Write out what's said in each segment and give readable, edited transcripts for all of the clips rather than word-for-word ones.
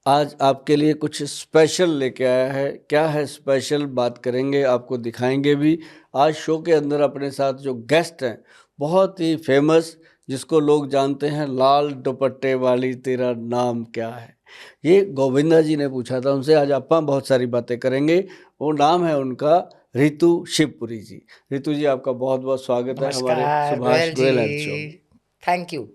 आज आपके लिए कुछ स्पेशल लेके आया है। क्या है स्पेशल, बात करेंगे, आपको दिखाएंगे भी। आज शो के अंदर अपने साथ जो गेस्ट हैं, बहुत ही फेमस, जिसको लोग जानते हैं, लाल दुपट्टे वाली तेरा नाम क्या है। ये गोविंदा जी ने पूछा था उनसे। आज आप बहुत सारी बातें करेंगे। वो नाम है उनका रितु शिवपुरी जी। रितु जी, आपका बहुत बहुत स्वागत है हमारे नमस्कार सुभाष गोयल गोयल हेल्थ शो में। जी। Thank you.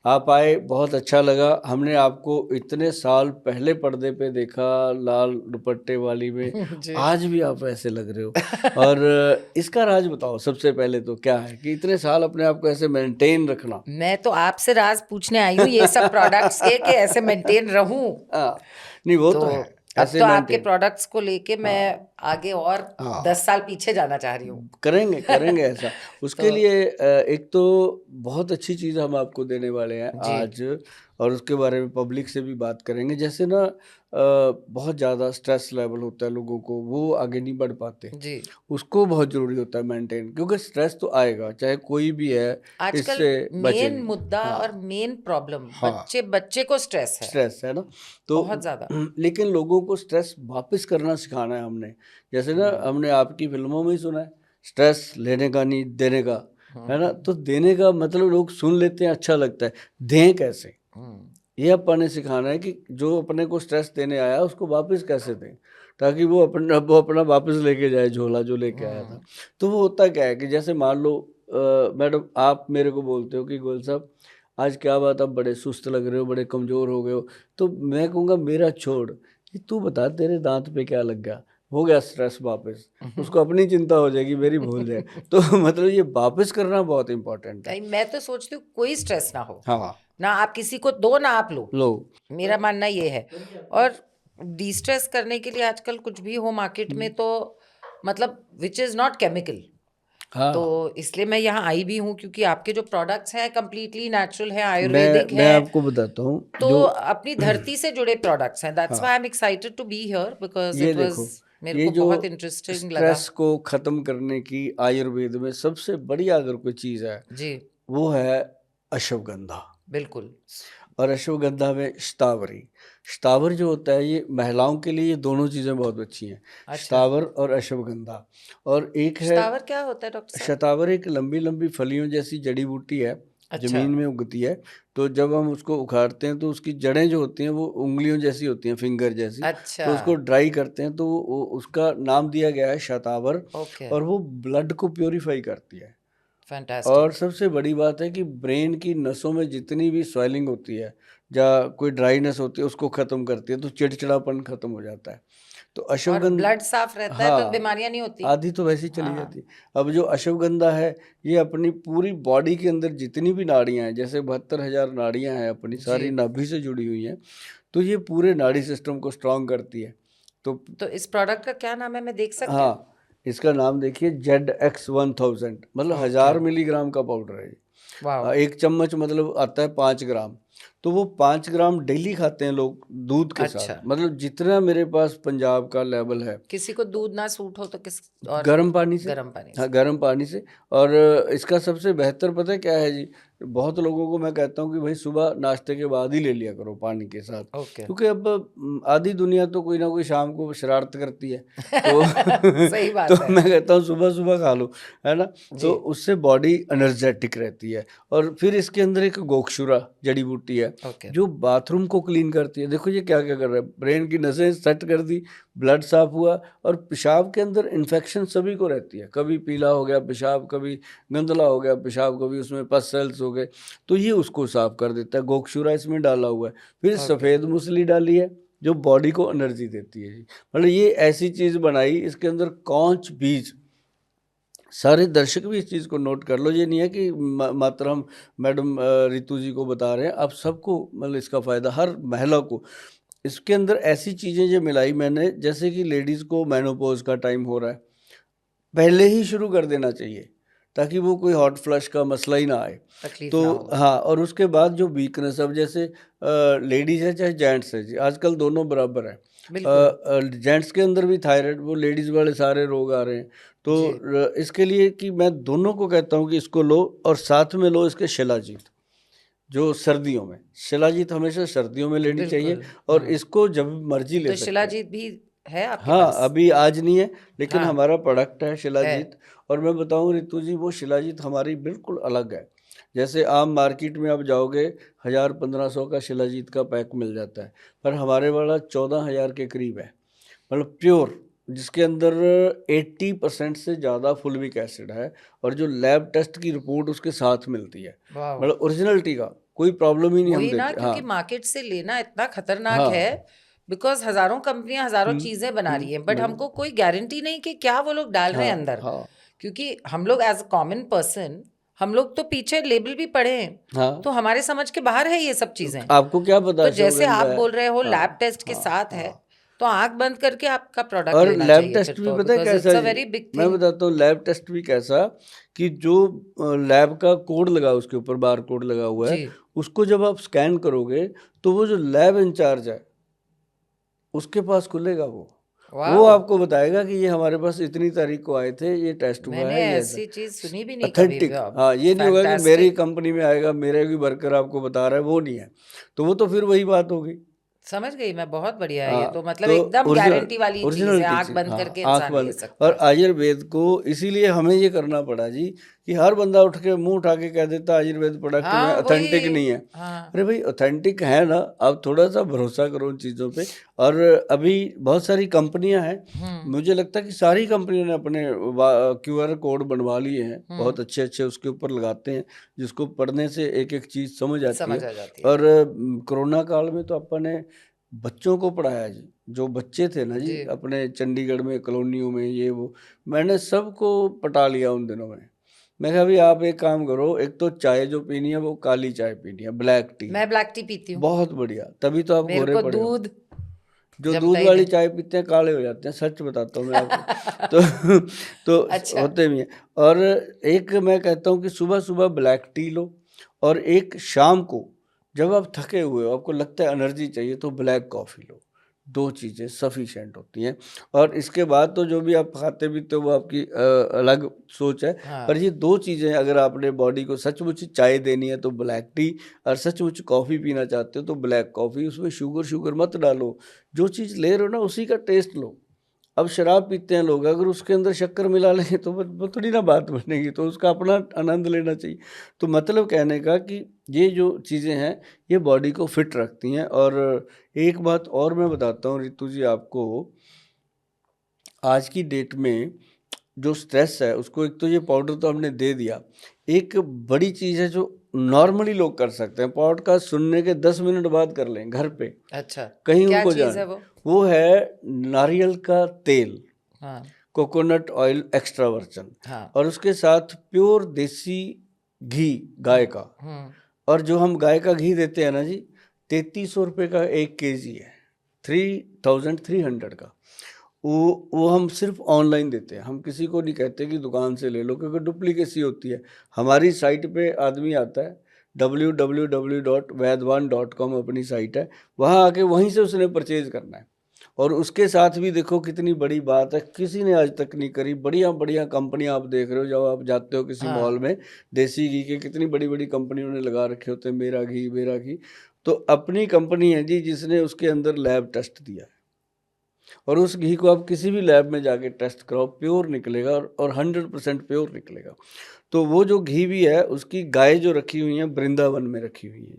आप आए, बहुत अच्छा लगा। हमने आपको इतने साल पहले पर्दे पे देखा, लाल दुपट्टे वाली में। जी। आज भी आप ऐसे लग रहे हो। और इसका राज बताओ सबसे पहले तो, क्या है कि इतने साल अपने आप को ऐसे मेंटेन रखना। मैं तो आपसे राज पूछने आई हूँ ये सब प्रोडक्ट्स के कि ऐसे मेंटेन रहूं। हाँ, नहीं वो तो तो है, अब ऐसे तो आपके मेंटेन। प्रोडक्ट्स को लेके मैं हाँ आगे और हाँ, 10 साल पीछे जाना चाह रही हूँ। करेंगे करेंगे ऐसा। उसके तो लिए एक तो बहुत अच्छी चीज़ हम आपको देने वाले हैं जी आज। और उसके बारे में पब्लिक से भी बात करेंगे। जैसे ना बहुत ज़्यादा स्ट्रेस लेवल होता है लोगों को, वो आगे नहीं बढ़ पाते। जी। उसको बहुत ज़रूरी होता है मेंटेन, क्योंकि स्ट्रेस तो आएगा चाहे कोई भी है, आजकल इससे बचे मेन नहीं। मुद्दा और हाँ मेन प्रॉब्लम हाँ, बच्चे बच्चे को स्ट्रेस है स्ट्रेस है ना। तो बहुत ज्यादा। लेकिन लोगों को स्ट्रेस वापस करना सिखाना है हमने। जैसे ना हमने आपकी फिल्मों में ही सुना है, स्ट्रेस लेने का नहीं, देने का। है ना, तो देने का मतलब लोग सुन लेते हैं, अच्छा लगता है। दें कैसे, हम्म, ये अपन ने सिखाना है कि जो अपने को स्ट्रेस देने आया उसको वापस कैसे दें, ताकि वो अपना वापस लेके जाए झोला जो लेके आया था। तो वो होता क्या है कि जैसे मान लो मैडम, आप मेरे को बोलते हो कि गोयल साहब, आज क्या बात, आप बड़े सुस्त लग रहे हो, बड़े कमज़ोर हो गए हो। तो मैं कहूँगा मेरा छोड़, ये तू बता तेरे दांत पे क्या लग गया। हो गया स्ट्रेस वापस, उसको अपनी चिंता हो जाएगी, मेरी भूल जाए। तो मतलब ये वापस करना बहुत इंपॉर्टेंट है। नहीं, मैं तो सोचती हूँ कोई स्ट्रेस ना हो। हाँ, ना आप किसी को दो ना आप लो। लो। मेरा मानना ये है। और डिस्ट्रेस करने के लिए आजकल कुछ भी हो मार्केट में तो मतलब विच इज नॉट केमिकल। तो हाँ, इसलिए मैं यहाँ आई भी हूँ क्योंकि आपके जो प्रोडक्ट्स हैं कंप्लीटली नेचुरल है, मैं आयुर्वेदिक मैं है। आपको बताता हूँ तो जो अपनी धरती से जुड़े प्रोडक्ट्स हैं। दैट्स व्हाई हाँ, I am excited to be here because ये इट वाज देखो, मेरे ये को जो बहुत इंटरेस्टिंग लगा। स्ट्रेस को खत्म करने की आयुर्वेद में सबसे बढ़िया अगर कोई चीज है, जी वो है अश्वगंधा। बिल्कुल। और अश्वगंधा में शतावरी, शतावर जो होता है, ये महिलाओं के लिए ये दोनों चीज़ें बहुत अच्छी हैं, अच्छा, शतावर और अश्वगंधा। और एक है शतावर क्या होता है डॉक्टर साहब? शतावर, एक लंबी लंबी फलियों जैसी जड़ी बूटी है, अच्छा जमीन में उगती है। तो जब हम उसको उखाड़ते हैं तो उसकी जड़ें जो होती हैं वो उंगलियों जैसी होती हैं, फिंगर जैसी। अच्छा। तो उसको ड्राई करते हैं, तो उसका नाम दिया गया है शतावर। ओके। और वो ब्लड को प्योरीफाई करती है। और फैंटास्टिक। सबसे बड़ी बात है कि ब्रेन की नसों में जितनी भी स्वेलिंग होती है या कोई ड्राइनेस होती है, उसको ख़त्म करती है, तो चिड़चिड़ापन ख़त्म हो जाता है। तो और अश्वगंध ब्लड साफ रहता है तो हाँ, बीमारियां नहीं होती। आधी तो वैसे ही चली हाँ जाती है। अब जो अश्वगंधा है, ये अपनी पूरी बॉडी के अंदर जितनी भी नाड़ियाँ हैं, जैसे 72,000 नाड़ियाँ हैं, अपनी जी। सारी नाभि से जुड़ी हुई हैं। तो ये पूरे नाड़ी सिस्टम को स्ट्रांग करती है। तो तो इस प्रोडक्ट का क्या नाम है, मैं देख सकती हूँ? हाँ, इसका नाम देखिए, ZX1000, मतलब ओके। 1000 मिलीग्राम का पाउडर है ये। वाह। एक चम्मच मतलब आता है 5 ग्राम। तो वो 5 ग्राम डेली खाते हैं लोग दूध के साथ। अच्छा, मतलब जितना मेरे पास पंजाब का लेवल है, किसी को दूध ना सूट हो तो किस और गर्म पानी से। गर्म पानी हाँ, से। गर्म पानी से। और इसका सबसे बेहतर पता है क्या है जी, बहुत लोगों को मैं कहता हूँ कि भाई सुबह नाश्ते के बाद ही ले लिया करो पानी के साथ। ओके। क्योंकि अब आधी दुनिया तो कोई ना कोई शाम को शरारत करती है। तो सही बात तो है। मैं कहता हूँ सुबह सुबह खा लो, है ना। जी। तो उससे बॉडी एनर्जेटिक रहती है। और फिर इसके अंदर एक गोक्षुरा जड़ी बूटी है, ओके। जो बाथरूम को क्लीन करती है। देखो ये क्या क्या कर रहा है, ब्रेन की नसें सेट कर दी, ब्लड साफ हुआ। और पेशाब के अंदर इन्फेक्शन सभी को रहती है, कभी पीला हो गया पेशाब, कभी गंदला हो गया पेशाब, कभी उसमें पस सेल्स हो गए, तो ये उसको साफ कर देता है। गोक्षुरा इसमें डाला हुआ है। फिर ओके। सफ़ेद मूसली डाली है, जो बॉडी को एनर्जी देती है जी। मतलब ये ऐसी चीज़ बनाई, इसके अंदर कौच बीज, सारे दर्शक भी इस चीज़ को नोट कर लो। ये नहीं है कि मात्र हम मैडम रितु जी को बता रहे हैं, आप सबको मतलब इसका फ़ायदा, हर महिला को। इसके अंदर ऐसी चीज़ें जो मिलाई मैंने, जैसे कि लेडीज़ को मेनोपॉज का टाइम हो रहा है, पहले ही शुरू कर देना चाहिए, ताकि वो कोई हॉट फ्लश का मसला ही ना आए। तकलीफ तो ना हो। हाँ, और उसके बाद जो वीकनेस, अब जैसे लेडीज़ है चाहे जेंट्स है जी, आजकल दोनों बराबर है। बिल्कुल। जेंट्स के अंदर भी थायराइड, वो लेडीज़ वाले सारे रोग आ रहे हैं। तो जी। इसके लिए कि मैं दोनों को कहता हूँ कि इसको लो, और साथ में लो इसके शिलाजीत। जो सर्दियों में, शिलाजीत हमेशा सर्दियों में लेनी चाहिए, बिल्कुल। और इसको जब मर्जी ले तो सकते हैं। शिलाजीत भी है आपके हाँ, पास? अभी आज नहीं है, लेकिन हाँ, हमारा प्रोडक्ट है है। शिलाजीत। और मैं बताऊं रितु जी, वो शिलाजीत हमारी बिल्कुल अलग है। जैसे आम मार्केट में आप जाओगे 1000-1500 का शिलाजीत का पैक मिल जाता है, पर हमारे वाला 14,000 के करीब है, मतलब प्योर, जिसके अंदर 80% से ज़्यादा फुलविक एसिड है, और जो लैब टेस्ट की रिपोर्ट उसके साथ मिलती है, वाओ! मतलब ओरिजिनलिटी का कोई प्रॉब्लम ही नहीं हम वही ना, देते। क्योंकि हाँ मार्केट से लेना इतना खतरनाक है, हाँ। बिकॉज हजारों कंपनियां हजारों चीजें बना रही हैं, बट बिल्कुल। हमको कोई गारंटी नहीं कि क्या वो लोग डाल रहे हैं हाँ अंदर। हाँ क्योंकि हम लोग एज अ कॉमन पर्सन, हम लोग तो पीछे लेबल भी पढ़े हैं, हाँ। तो हमारे समझ के बाहर है ये सब चीजें। आपको क्या पता तो जैसे आप अश्वगंधा है? बोल रहे हो हाँ लैब टेस्ट के हाँ साथ है, हाँ। तो आंख बंद करके आपका प्रोडक्ट और लेना लैब चाहिए फिर टेस्ट भी तो, पता है बिकॉज कैसा इट्स अ जी? वेरी बिग मैं थिंग। बताता हूँ लैब टेस्ट भी कैसा, कि जो लैब का कोड लगा, उसके ऊपर बार कोड लगा हुआ जी। है, उसको जब आप स्कैन करोगे तो वो जो लैब इंचार्ज है उसके पास खुलेगा, वो वाओ! आपको बताएगा कि ये हमारे पास इतनी तारीख को आए थे, ये टेस्ट हुआ मैंने है, ये ऐसा ऐसी चीज सुनी भी नहीं कभी। ऑथेंटिक। हाँ, ये नहीं होगा कि मेरी फैंटास्टिक। कंपनी में आएगा, मेरे भी वर्कर आपको बता रहा है, वो नहीं है। तो वो तो फिर वही बात होगी। समझ गई मैं, बहुत बढ़िया है ये हाँ, तो, मतलब तो एकदम ओरिजिनल गारंटी वाली चीज है, ओरिजिनलिटी आंख चीज, बंद हाँ करके आंख इंसान ले बंद। सकता और है। आयुर्वेद को इसीलिए हमें ये करना पड़ा जी, कि हर बंदा उठ के मुंह उठा के कह देता आयुर्वेद प्रोडक्ट में हाँ ऑथेंटिक वही। नहीं है। हाँ। अरे भाई, ऑथेंटिक है ना, आप थोड़ा सा भरोसा करो उन चीज़ों पे। और अभी बहुत सारी कंपनियां हैं, मुझे लगता है कि सारी कंपनियों ने अपने QR कोड बनवा लिए हैं, बहुत अच्छे अच्छे, उसके ऊपर लगाते हैं, जिसको पढ़ने से एक एक चीज़ समझ आती है। समझ आ जाती है। और कोरोना काल में तो अपन ने बच्चों को पढ़ाया जी, जो बच्चे थे ना जी जी। अपने चंडीगढ़ में कॉलोनियों में, ये वो, मैंने सबको पटा लिया उन दिनों में। मैं कहा भाई आप एक काम करो, एक तो चाय जो पीनी है वो काली चाय पीनी है, ब्लैक टी, मैं ब्लैक टी पीती हूँ। बहुत बढ़िया, तभी तो आप मेरे गोरे को पड़े हो। दूध जो जमता दूध ही वाली नहीं। चाय पीते हैं काले हो जाते हैं, सच बताता हूँ मैं आपको। तो तो अच्छा। होते भी हैं। और एक मैं कहता हूँ कि सुबह सुबह ब्लैक टी लो, और एक शाम को जब आप थके हुए हो, आपको लगता है एनर्जी चाहिए, तो ब्लैक कॉफ़ी लो। 2 चीज़ें सफिशिएंट होती हैं। और इसके बाद तो जो भी आप खाते पीते हो वो आपकी अलग सोच है। हाँ। पर ये 2 चीज़ें अगर आपने बॉडी को सचमुच चाय देनी है तो ब्लैक टी, और सचमुच कॉफ़ी पीना चाहते हो तो ब्लैक कॉफ़ी। उसमें शुगर मत डालो, जो चीज़ ले रहे हो ना उसी का टेस्ट लो। अब शराब पीते हैं लोग, अगर उसके अंदर शक्कर मिला लेंगे तो वो थोड़ी ना बात बनेगी, तो उसका अपना आनंद लेना चाहिए। तो मतलब कहने का कि ये जो चीज़ें हैं ये बॉडी को फिट रखती हैं। और एक बात और मैं बताता हूँ रितु जी आपको, आज की डेट में जो स्ट्रेस है उसको, एक तो ये पाउडर तो हमने दे दिया, एक बड़ी चीज़ है जो नॉर्मली लोग कर सकते हैं, पॉडकास्ट सुनने के 10 मिनट बाद कर लें घर पे, अच्छा, कहीं क्या उनको चीज जाने। है वो? वो है नारियल का तेल, हाँ। कोकोनट ऑयल एक्स्ट्रा वर्जन, हाँ। और उसके साथ प्योर देसी घी गाय का। और जो हम गाय का घी देते हैं ना जी, 3300 रुपये का 1 kg है, 3300 का। वो हम सिर्फ ऑनलाइन देते हैं, हम किसी को नहीं कहते कि दुकान से ले लो, क्योंकि डुप्लीकेसी होती है। हमारी साइट पे आदमी आता है, www.vaidwan.com अपनी साइट है, वहाँ आके वहीं से उसने परचेज करना है। और उसके साथ भी देखो कितनी बड़ी बात है, किसी ने आज तक नहीं करी। बढ़िया बढ़िया कंपनियां आप देख रहे हो, जब आप जाते हो किसी मॉल में, देसी घी के कितनी बड़ी बड़ी कंपनियों ने लगा रखे होते हैं, मेरा घी मेरा घी। तो अपनी कंपनी है जी जिसने उसके अंदर लैब टेस्ट दिया है, और उस घी को आप किसी भी लैब में जाके टेस्ट कराओ, प्योर निकलेगा, और 100% प्योर निकलेगा। तो वो जो घी भी है उसकी गाय जो रखी हुई है वृंदावन में रखी हुई है,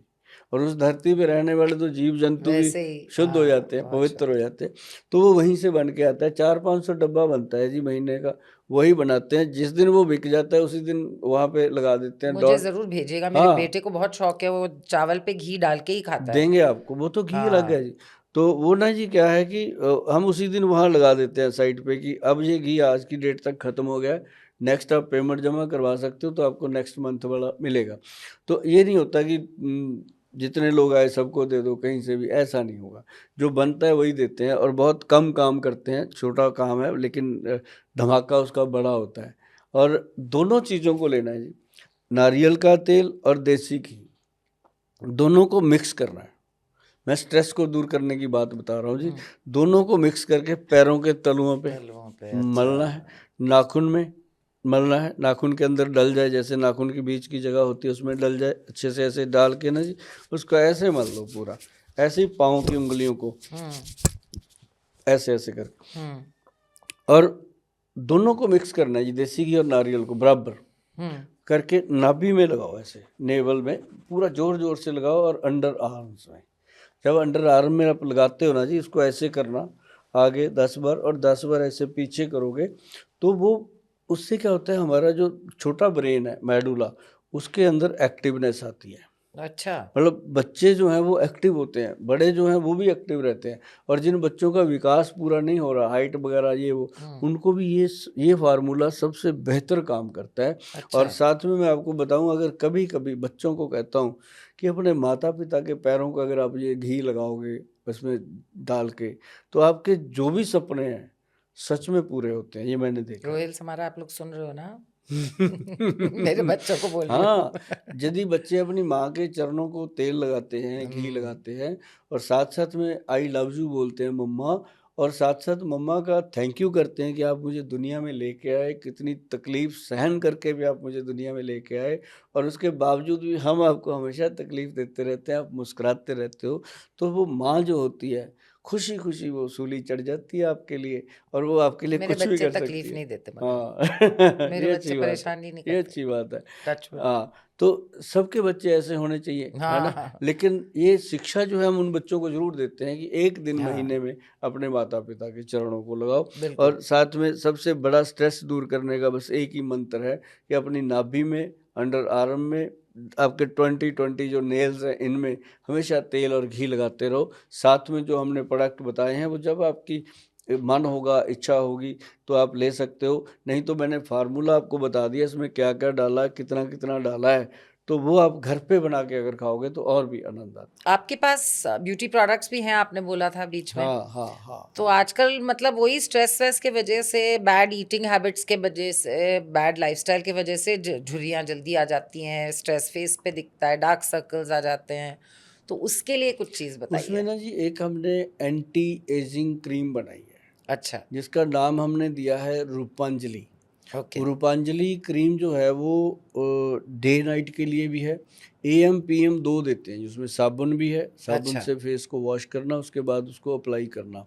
और उस धरती पे रहने वाले तो जीव जंतु भी वैसे ही। शुद्ध हो हाँ, जाते हैं, बहुत पवित्र शुद्ध। हो जाते हैं। तो वो वहीं से बन के आता है, 400-500 डब्बा बनता है जी महीने का, वही बनाते हैं। जिस दिन वो बिक जाता है उसी दिन वहाँ पे लगा देते हैं मुझे डॉट। जरूर भेजिएगा, मेरे हाँ, बेटे को बहुत शौक है, वो चावल पे घी डाल के ही खाता है। देंगे आपको, वो तो घी लग गया हाँ। जी। तो वो ना जी क्या है कि हम उसी दिन वहाँ लगा देते हैं साइट पे कि अब ये घी आज की डेट तक ख़त्म हो गया है, नेक्स्ट आप पेमेंट जमा करवा सकते हो, तो आपको नेक्स्ट मंथ वाला मिलेगा। तो ये नहीं होता कि जितने लोग आए सबको दे दो कहीं से भी, ऐसा नहीं होगा। जो बनता है वही देते हैं, और बहुत कम काम करते हैं, छोटा काम है लेकिन धमाका उसका बड़ा होता है। और दोनों चीज़ों को लेना है जी, नारियल का तेल और देसी घी, दोनों को मिक्स करना है। मैं स्ट्रेस को दूर करने की बात बता रहा हूँ जी। दोनों को मिक्स करके पैरों के तलुओं पे तलुओं पे। अच्छा। मलना है, नाखून में मलना है, नाखून के अंदर डल जाए, जैसे नाखून के बीच की जगह होती है उसमें डल जाए, अच्छे से ऐसे डाल के ना जी उसको ऐसे मल लो पूरा, ऐसे ही पाँव की उंगलियों को ऐसे ऐसे करके, और दोनों को मिक्स करना है जी, देसी घी और नारियल को बराबर करके नाभि में लगाओ, ऐसे नेवल में पूरा जोर जोर से लगाओ, और अंडर आर्म्स में, जब अंडर आर्म में आप लगाते हो ना जी, इसको ऐसे करना आगे 10 बार और 10 बार ऐसे पीछे करोगे, तो वो उससे क्या होता है, हमारा जो छोटा ब्रेन है मेडुला, उसके अंदर एक्टिवनेस आती है। अच्छा। मतलब बच्चे जो हैं वो एक्टिव होते हैं, बड़े जो हैं वो भी एक्टिव रहते हैं, और जिन बच्चों का विकास पूरा नहीं हो रहा, हाइट वगैरह ये वो, उनको भी ये फार्मूला सबसे बेहतर काम करता है। अच्छा। और साथ में मैं आपको बताऊं, अगर कभी कभी बच्चों को कहता हूं कि अपने माता पिता के पैरों को अगर आप ये घी लगाओगे उसमें डाल के, तो आपके जो भी सपने हैं सच में पूरे होते हैं, ये मैंने देखा है। रोहिल हमारा, आप लोग सुन रहे हो ना? मेरे बच्चों को बोल रही हाँ, हूँ। यदि बच्चे अपनी माँ के चरणों को तेल लगाते हैं, घी लगाते हैं, और साथ साथ में आई लव यू बोलते हैं मम्मा, और साथ साथ मम्मा का थैंक यू करते हैं कि आप मुझे दुनिया में लेके आए, कितनी तकलीफ सहन करके भी आप मुझे दुनिया में लेके आए, और उसके बावजूद भी हम आपको हमेशा तकलीफ देते रहते हैं, आप मुस्कुराते रहते हो, तो वो माँ जो होती है खुशी खुशी वो सूली चढ़ जाती है आपके लिए, और वो आपके लिए मेरे कुछ भी बच्चे कर सकती तकलीफ है। नहीं देते मगर, हाँ मेरे ये बच्चे अच्छी बात है, परेशान ही नहीं ये करते। अच्छी बात है। Touch wood. हाँ, तो सबके बच्चे ऐसे होने चाहिए, है हाँ ना? हाँ लेकिन ये शिक्षा जो है हम उन बच्चों को ज़रूर देते हैं कि एक दिन हाँ, महीने में अपने माता-पिता के चरणों को लगाओ, बिल्कुल। और साथ में सबसे बड़ा स्ट्रेस दूर करने का बस एक ही मंत्र है कि अपनी नाभि में, अंडर आर्म में, आपके 20-20 जो नेल्स हैं इनमें हमेशा तेल और घी लगाते रहो। साथ में जो हमने प्रोडक्ट बताए हैं वो जब आपकी मन होगा, इच्छा होगी तो आप ले सकते हो, नहीं तो मैंने फार्मूला आपको बता दिया इसमें क्या-क्या डाला है, कितना-कितना डाला है, तो वो आप घर पे बना के अगर खाओगे तो और भी आनंद आता है। आपके पास ब्यूटी प्रोडक्ट्स भी हैं, आपने बोला था बीच में। हाँ, हाँ, हाँ, तो हाँ। आजकल मतलब वही स्ट्रेस वेस के वजह से, बैड ईटिंग हैबिट्स के वजह से, बैड लाइफस्टाइल की वजह से झुर्रियाँ जल्दी आ जाती हैं, स्ट्रेस फेस पे दिखता है, डार्क सर्कल्स आ जाते हैं, तो उसके लिए कुछ चीज़ उसमें बताइए। ना जी एक हमने एंटी एजिंग क्रीम बनाई है, अच्छा। जिसका नाम हमने दिया है रूपांजलि। ओके। रूपांजलि क्रीम जो है वो डे नाइट के लिए भी है, एएम पीएम 2 देते हैं, जिसमें साबुन भी है, साबुन अच्छा। से फेस को वॉश करना, उसके बाद उसको अप्लाई करना।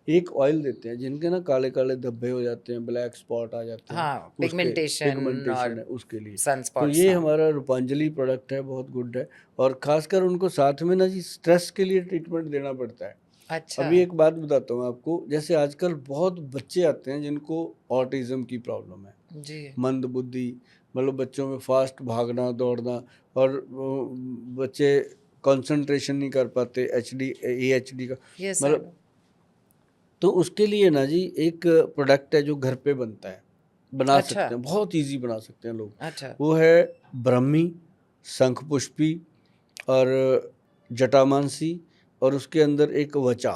एक ऑयल देते हैं जिनके ना काले काले धब्बे हो जाते हैं, ब्लैक स्पॉट आ जाते हैं, हाँ, उसके पिगमेंटेशन पिगमेंटेशन और है उसके लिए। सन तो स्पॉट्स। ये हाँ। हमारा रूपांजलि प्रोडक्ट है, बहुत गुड है, और ख़ासकर उनको साथ में ना जी स्ट्रेस के लिए ट्रीटमेंट देना पड़ता है। अच्छा। अभी एक बात बताता हूँ आपको, जैसे आजकल बहुत बच्चे आते हैं जिनको ऑटिज़्म की प्रॉब्लम है, जी। मंद बुद्धि, मतलब बच्चों में फास्ट भागना दौड़ना, और वो बच्चे कंसंट्रेशन नहीं कर पाते, एचडी एएचडी का, यस आई मतलब नो। तो उसके लिए ना जी एक प्रोडक्ट है जो घर पे बनता है, बना अच्छा। सकते हैं, बहुत इजी बना सकते हैं लोग। अच्छा। वो है ब्रह्मी, शंखपुष्पी, और जटामांसी, और उसके अंदर एक वचा,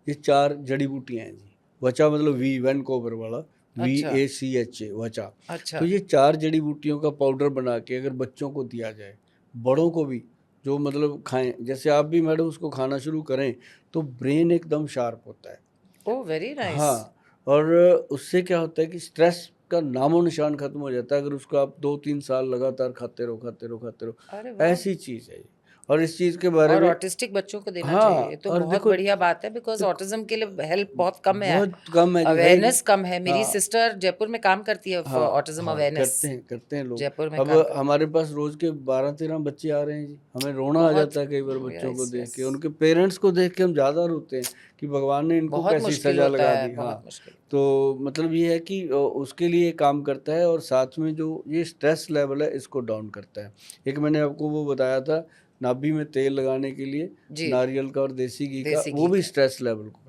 ये 4 जड़ी बूटियाँ हैं जी। वचा मतलब वी, वैनकोवर वाला, अच्छा। VACHA वचा। अच्छा। तो ये 4 जड़ी बूटियों का पाउडर बना के अगर बच्चों को दिया जाए, बड़ों को भी, जो मतलब खाएँ, जैसे आप भी मैडम उसको खाना शुरू करें, तो ब्रेन एकदम शार्प होता है। Oh very nice. हाँ, और उससे क्या होता है कि स्ट्रेस का नामो-निशान खत्म हो जाता है, अगर उसको आप 2-3 साल लगातार खाते रहो, खाते रहो, खाते रहो। अरे वाह। ऐसी चीज़ है ये, और इस चीज़ के बारे और में, ऑटिस्टिक बच्चों को देना चाहिए, ये हाँ, तो और बहुत देखो, बढ़िया बात है, बिकॉज ऑटिज्म के लिए हेल्प बहुत कम है, बहुत कम है जी भाई। अवेयरनेस कम है। मेरी हाँ, सिस्टर जयपुर में काम करती है फॉर हाँ, ऑटिज्म हाँ, अवेयरनेस, करते हैं लोग। जयपुर में अब काम करती हमारे पास रोज़ के 12-13 बच्चे आ रहे हैं जी, हमें रोना आ बहुत। जाता है कई बार बच्चों को यस देख यस। के, उनके पेरेंट्स को देख के हम ज़्यादा रोते हैं कि भगवान ने इनको बहुत कैसी मुश्किल सज़ा होता लगा है, दी। हाँ, बहुत मुश्किल। तो मतलब ये है कि उसके लिए काम करता है, और साथ में जो ये स्ट्रेस लेवल है इसको डाउन करता है। एक मैंने आपको वो बताया था नाभि में तेल लगाने के लिए, जी। नारियल का और देसी घी का, देसी वो घी भी का। स्ट्रेस लेवल को